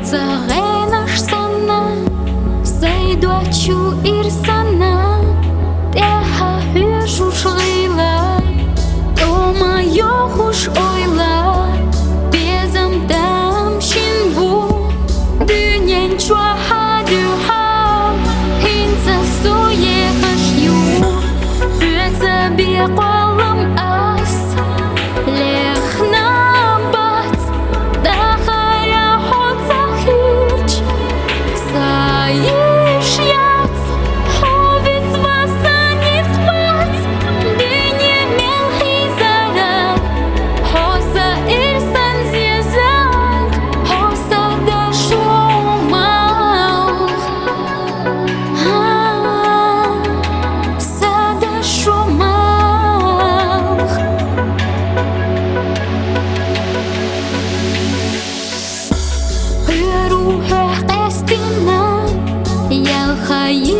Zarenaš sana, zaiduočiau ir sana, teha hyžuš laila, toma johuš oila, piezam dam shinbu, dünyen chua ha du ha, hinza soye khashyu, pyetsa bia qalam as, lechna bat, dakhara hot zakhich, sayish yat, hovitz vasanit bat, dünye melhizara, hosa irsan ziyazak, hosa da shumal, sada shumal. Ruhe qestina, ya khayy